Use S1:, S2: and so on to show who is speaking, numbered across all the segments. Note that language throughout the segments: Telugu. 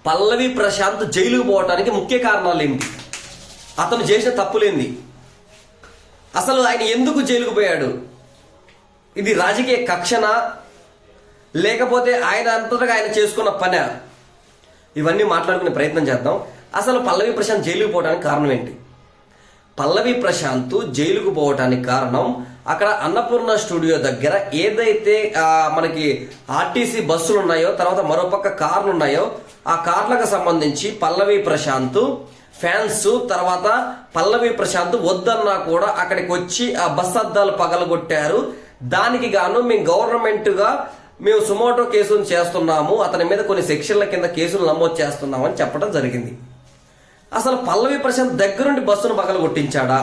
S1: పల్లవి ప్రశాంత్ జైలుకు పోవటానికి ముఖ్య కారణాలు ఏంటి? అతను చేసిన తప్పులేంది? అసలు ఆయన ఎందుకు జైలుకు పోయాడు? ఇది రాజకీయ కక్షనా లేకపోతే ఆయన అంతటా ఆయన చేసుకున్న పనా? ఇవన్నీ మాట్లాడుకునే ప్రయత్నం చేద్దాం. అసలు పల్లవి ప్రశాంత్ జైలుకు పోవడానికి కారణం ఏంటి? పల్లవి ప్రశాంత్ జైలుకు పోవటానికి కారణం అక్కడ అన్నపూర్ణ స్టూడియో దగ్గర ఏదైతే మనకి ఆర్టీసీ బస్సులు ఉన్నాయో, తర్వాత మరోపక్క కార్లు ఉన్నాయో, ఆ కార్లకు సంబంధించి పల్లవి ప్రశాంత్ ఫ్యాన్స్, తర్వాత పల్లవి ప్రశాంత్ వద్దన్నా కూడా అక్కడికి వచ్చి ఆ బస్ అద్దాలు పగలగొట్టారు. దానికి గాను మేము గవర్నమెంట్ గా మేము సుమోటో కేసులు చేస్తున్నాము, అతని మీద కొన్ని సెక్షన్ల కింద కేసులు నమోదు చేస్తున్నాము అని చెప్పడం జరిగింది. అసలు పల్లవి ప్రశాంత్ దగ్గరుండి బస్సును పగలగొట్టించాడా,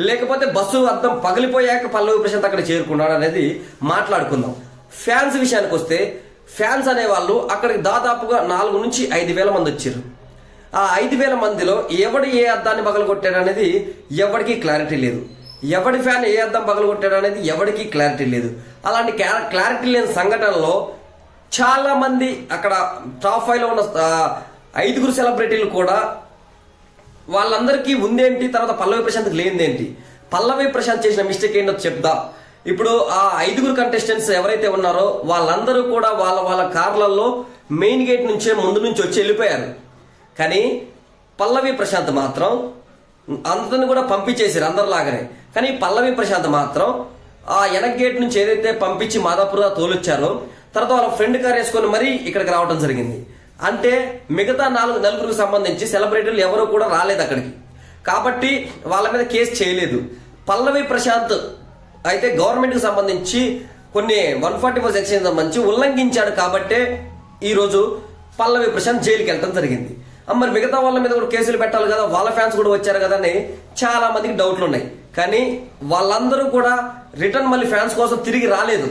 S1: లేకపోతే బస్సు అద్దం పగిలిపోయాక పల్లవి ప్రశాంత్ అక్కడ చేరుకున్నాడు అనేది మాట్లాడుకుందాం. ఫ్యాన్స్ విషయానికి వస్తే, ఫ్యాన్స్ అనేవాళ్ళు అక్కడికి దాదాపుగా 4 నుంచి 5,000 మంది వచ్చారు. ఆ 5,000 మందిలో ఎవడు ఏ అద్దాన్ని పగలగొట్టాడు అనేది ఎవరికి క్లారిటీ లేదు. ఎవడి ఫ్యాన్ ఏ అద్దం పగలగొట్టాడు అనేది ఎవరికి క్లారిటీ లేదు. అలాంటి క్లారిటీ లేని సంఘటనలో చాలా మంది అక్కడ టాప్ 5లో ఉన్న 5 సెలబ్రిటీలు కూడా వాళ్ళందరికీ ఉందేంటి, తర్వాత పల్లవి ప్రశాంత్కి లేనిదేంటి, పల్లవి ప్రశాంత్ చేసిన మిస్టేక్ ఏంటో చెప్దా. ఇప్పుడు ఆ 5 కంటెస్టెంట్స్ ఎవరైతే ఉన్నారో వాళ్ళందరూ కూడా వాళ్ళ వాళ్ళ కార్లలో మెయిన్ గేట్ నుంచే ముందు నుంచి వచ్చి వెళ్ళిపోయారు. కానీ పల్లవి ప్రశాంత్ మాత్రం అందరిని కూడా పంపించేసారు అందరిలాగానే. కానీ పల్లవి ప్రశాంత్ మాత్రం ఆ వెనక్ గేట్ నుంచి ఏదైతే పంపించి మాదాపుర తోలొచ్చారో, తర్వాత వాళ్ళ ఫ్రెండ్ కార్ వేసుకొని మరీ ఇక్కడికి రావడం జరిగింది. అంటే మిగతా 4 సంబంధించి సెలబ్రిటీలు ఎవరు కూడా రాలేదు అక్కడికి, కాబట్టి వాళ్ళ మీద కేసు చేయలేదు. పల్లవి ప్రశాంత్ అయితే గవర్నమెంట్ కి సంబంధించి కొన్ని 144 సెక్షన్ సంబంధించి ఉల్లంఘించాడు కాబట్టే ఈరోజు పల్లవి ప్రశాంత్ జైలుకి వెళ్ళడం జరిగింది. మరి మిగతా వాళ్ళ మీద కూడా కేసులు పెట్టాలి కదా, వాళ్ళ ఫ్యాన్స్ కూడా వచ్చారు కదా అని చాలా మందికి డౌట్లు ఉన్నాయి. కానీ వాళ్ళందరూ కూడా రిటర్న్ మళ్ళీ ఫ్యాన్స్ కోసం తిరిగి రాలేదు.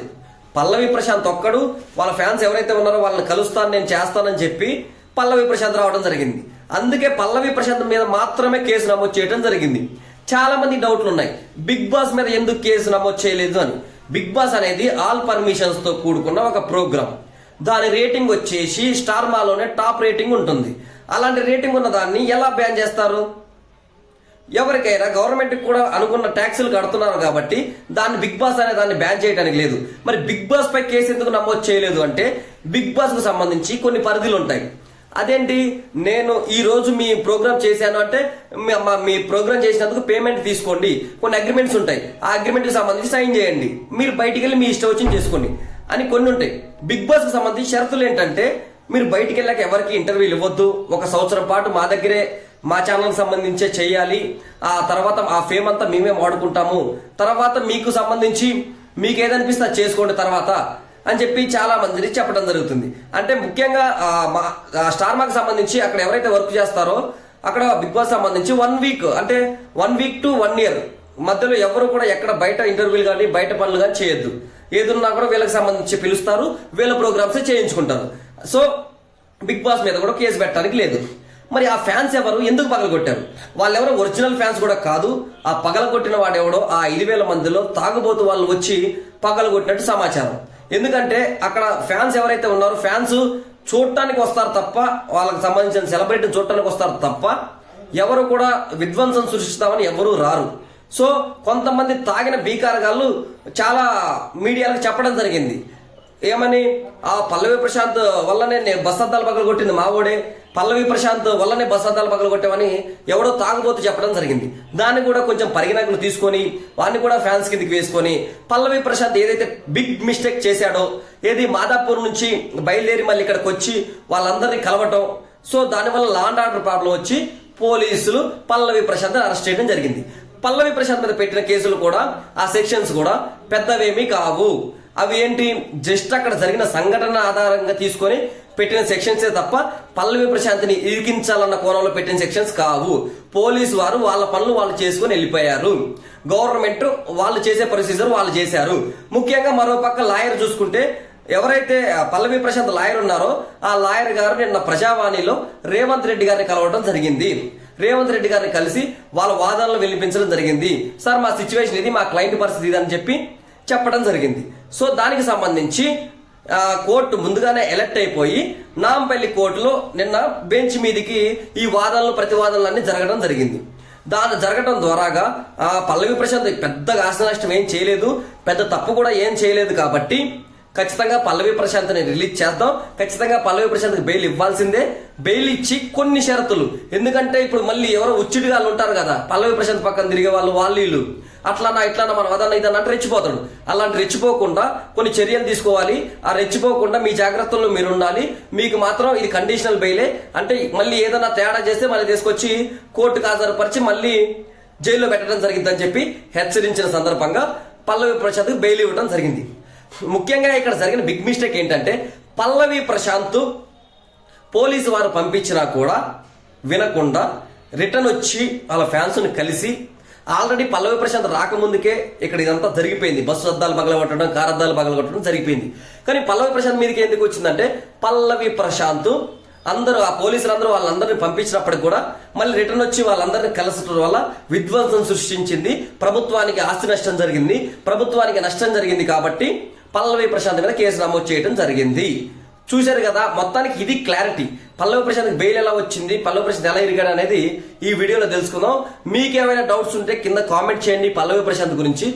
S1: పల్లవి ప్రశాంత్ ఒక్కడు వాళ్ళ ఫ్యాన్స్ ఎవరైతే ఉన్నారో వాళ్ళని కలుస్తాను, నేను చేస్తానని చెప్పి పల్లవి ప్రశాంత్ రావడం జరిగింది. అందుకే పల్లవి ప్రశాంత్ మీద మాత్రమే కేసు నమోదు చేయడం జరిగింది. చాలా మంది డౌట్లు ఉన్నాయి, బిగ్ బాస్ మీద ఎందుకు కేసు నమోదు చేయలేదు అని. బిగ్ బాస్ అనేది ఆల్ పర్మిషన్స్ తో కూడుకున్న ఒక ప్రోగ్రామ్. దాని రేటింగ్ వచ్చేసి స్టార్ మాలోనే టాప్ రేటింగ్ ఉంటుంది. అలాంటి రేటింగ్ ఉన్న దాన్ని ఎలా బ్యాన్ చేస్తారు? ఎవరికైనా గవర్నమెంట్ కూడా అనుకున్న ట్యాక్సులు కడుతున్నారు కాబట్టి దాన్ని బిగ్ బాస్ అనే దాన్ని బ్యాన్ చేయడానికి లేదు. మరి బిగ్ బాస్ పై కేసు ఎందుకు నమోదు చేయలేదు అంటే, బిగ్ బాస్ కు సంబంధించి కొన్ని పరిధులు ఉంటాయి. అదేంటి, నేను ఈ రోజు మీ ప్రోగ్రామ్ చేశాను అంటే మీ ప్రోగ్రామ్ చేసినందుకు పేమెంట్ తీసుకోండి, కొన్ని అగ్రిమెంట్స్ ఉంటాయి, ఆ అగ్రిమెంట్ కి సంబంధించి సైన్ చేయండి, మీరు బయటికి వెళ్ళి మీ ఇష్టం వచ్చింది చేసుకోండి అని కొన్ని ఉంటాయి. బిగ్ బాస్ కు సంబంధించి షరతులు ఏంటంటే, మీరు బయటికి వెళ్ళాక ఎవరికి ఇంటర్వ్యూలు ఇవ్వద్దు, 1 సంవత్సరం పాటు మా దగ్గరే మా ఛానల్ సంబంధించే చేయాలి, ఆ తర్వాత ఆ ఫేమ్ అంతా మేమే వాడుకుంటాము, తర్వాత మీకు సంబంధించి మీకు ఏదనిపిస్తే అది చేసుకోండి తర్వాత అని చెప్పి చాలా మందిని చెప్పడం జరుగుతుంది. అంటే ముఖ్యంగా స్టార్ మాకి సంబంధించి అక్కడ ఎవరైతే వర్క్ చేస్తారో అక్కడ బిగ్ బాస్ సంబంధించి 1 వీక్, అంటే 1 వీక్ టు 1 ఇయర్ మధ్యలో ఎవరు కూడా ఎక్కడ బయట ఇంటర్వ్యూలు కానీ బయట పనులు కానీ చేయొద్దు. ఏదున్నా కూడా వీళ్ళకి సంబంధించి పిలుస్తారు, వీళ్ళ ప్రోగ్రామ్స్ చేయించుకుంటారు. సో బిగ్ బాస్ మీద కూడా కేసు పెట్టడానికి లేదు. మరి ఆ ఫ్యాన్స్ ఎవరు, ఎందుకు పగలగొట్టారు? వాళ్ళెవరో ఒరిజినల్ ఫ్యాన్స్ కూడా కాదు. ఆ పగలగొట్టిన వాడెవడో ఆ 5,000 మందిలో తాగుబోతు వాళ్ళు వచ్చి పగలగొట్టినట్టు సమాచారం. ఎందుకంటే అక్కడ ఫ్యాన్స్ ఎవరైతే ఉన్నారో ఫ్యాన్స్ చూడటానికి వస్తారు తప్ప, వాళ్ళకి సంబంధించిన సెలబ్రిటీని చూడటానికి వస్తారు తప్ప ఎవరు కూడా విధ్వంసం సృష్టిస్తామని ఎవరు రారు. సో కొంతమంది తాగిన బీకారగాళ్ళు చాలా మీడియాలకు చెప్పడం జరిగింది. ఏమని, ఆ పల్లవి ప్రశాంత్ వల్లనే బస్ అద్దాలు పగలగొట్టింది మావోడే, పల్లవి ప్రశాంత్ వల్లనే బస్ అద్దాలు పగలగొట్టామని ఎవడో తాగుబోతు చెప్పడం జరిగింది. దాన్ని కూడా కొంచెం పరిగణనకు తీసుకొని వాడిని కూడా ఫ్యాన్స్ కిందకి వేసుకొని పల్లవి ప్రశాంత్ ఏదైతే బిగ్ మిస్టేక్ చేశాడో, ఏది మాదాపూర్ నుంచి బయలుదేరి మళ్ళీ ఇక్కడికి వచ్చి వాళ్ళందరినీ కలవటం, సో దానివల్ల లా అండ్ ఆర్డర్ ప్రాబ్లం వచ్చి పోలీసులు పల్లవి ప్రశాంత్ అరెస్ట్ చేయడం జరిగింది. పల్లవి ప్రశాంత్ మీద పెట్టిన కేసులు కూడా ఆ సెక్షన్స్ కూడా పెద్దవేమీ కావు. అవి ఏంటి, జస్ట్ అక్కడ జరిగిన సంఘటన ఆధారంగా తీసుకొని పెట్టిన సెక్షన్సే తప్ప పల్లవి ప్రశాంత్ని ఇరికించాలన్న కోణంలో పెట్టిన సెక్షన్స్ కావు. పోలీసు వారు వాళ్ళ పనులు వాళ్ళు చేసుకుని వెళ్ళిపోయారు. గవర్నమెంట్ వాళ్ళు చేసే ప్రొసీజర్ వాళ్ళు చేశారు. ముఖ్యంగా మరో పక్క లాయర్ చూసుకుంటే, ఎవరైతే పల్లవి ప్రశాంత్ లాయర్ ఉన్నారో ఆ లాయర్ గారు నిన్న ప్రజావాణిలో రేవంత్ రెడ్డి గారిని కలవడం జరిగింది. రేవంత్ రెడ్డి గారిని కలిసి వాళ్ళ వాదనలు వినిపించడం జరిగింది. సార్ మా సిచ్యువేషన్ ఇది, మా క్లయింట్ పరిస్థితి ఇది అని చెప్పి చెప్పడం జరిగింది. సో దానికి సంబంధించి కోర్టు ముందుగానే ఎలక్ట్ అయిపోయి నాంపల్లి కోర్టులో నిన్న బెంచ్ మీదికి ఈ వాదనలు ప్రతివాదనలన్నీ జరగడం జరిగింది. దాని జరగడం ద్వారాగా పల్లవి ప్రశాంత్ పెద్దగా ఆస్తి నష్టం ఏం చేయలేదు, పెద్ద తప్పు కూడా ఏం చేయలేదు. కాబట్టి ఖచ్చితంగా పల్లవి ప్రశాంత్ని రిలీజ్ చేద్దాం, ఖచ్చితంగా పల్లవి ప్రశాంత్కి బెయిల్ ఇవ్వాల్సిందే. బెయిల్ ఇచ్చి కొన్ని షరతులు, ఎందుకంటే ఇప్పుడు మళ్ళీ ఎవరో ఉచ్చిడిగాళ్ళు ఉంటారు కదా పల్లవి ప్రశాంత్ పక్కన తిరిగే వాళ్ళు వీళ్ళు అట్లానా ఇట్లానా మనం అదన్నా ఇదన్నా అంటే రెచ్చిపోతాడు. అలాంటి రెచ్చిపోకుండా కొన్ని చర్యలు తీసుకోవాలి. ఆ రెచ్చిపోకుండా మీ జాగ్రత్తల్లో మీరు ఉండాలి. మీకు మాత్రం ఇది కండిషనల్ బెయిలే, అంటే మళ్ళీ ఏదైనా తేడా చేస్తే మళ్ళీ తీసుకొచ్చి కోర్టుకు హాజరుపరిచి మళ్ళీ జైల్లో పెట్టడం జరిగిందని చెప్పి హెచ్చరించిన సందర్భంగా పల్లవి ప్రశాంత్కి బెయిల్ ఇవ్వడం జరిగింది. ముఖ్యంగా ఇక్కడ జరిగిన బిగ్ మిస్టేక్ ఏంటంటే పల్లవి ప్రశాంత్ పోలీసు వారు పంపించినా కూడా వినకుండా రిటర్న్ వచ్చి వాళ్ళ ఫ్యాన్స్ని కలిసి ఆల్రెడీ పల్లవి ప్రశాంత్ రాకముందుకే ఇక్కడ ఇదంతా జరిగిపోయింది. బస్సు అద్దాలు పగలగొట్టడం, కారు అద్దాలు పగలగొట్టడం జరిగిపోయింది. కానీ పల్లవి ప్రశాంత్ మీదకి ఎందుకు వచ్చిందంటే పల్లవి ప్రశాంత్ అందరూ ఆ పోలీసులందరూ వాళ్ళందరినీ పంపించినప్పటికి కూడా మళ్ళీ రిటర్న్ వచ్చి వాళ్ళందరినీ కలసటం వల్ల విధ్వంసం సృష్టించింది, ప్రభుత్వానికి ఆస్తి నష్టం జరిగింది, ప్రభుత్వానికి నష్టం జరిగింది. కాబట్టి పల్లవి ప్రశాంత్ మీద కేసు నమోదు చేయడం జరిగింది. చూశారు కదా, మొత్తానికి ఇది క్లారిటీ. పల్లవి ప్రశాంత్ బెయిల్ ఎలా వచ్చింది, పల్లవి ప్రశాంత్ ఎలా ఇరిగాడు అనేది ఈ వీడియోలో తెలుసుకుందాం. మీకేమైనా డౌట్స్ ఉంటే కింద కామెంట్ చేయండి పల్లవి ప్రశాంత్ గురించి.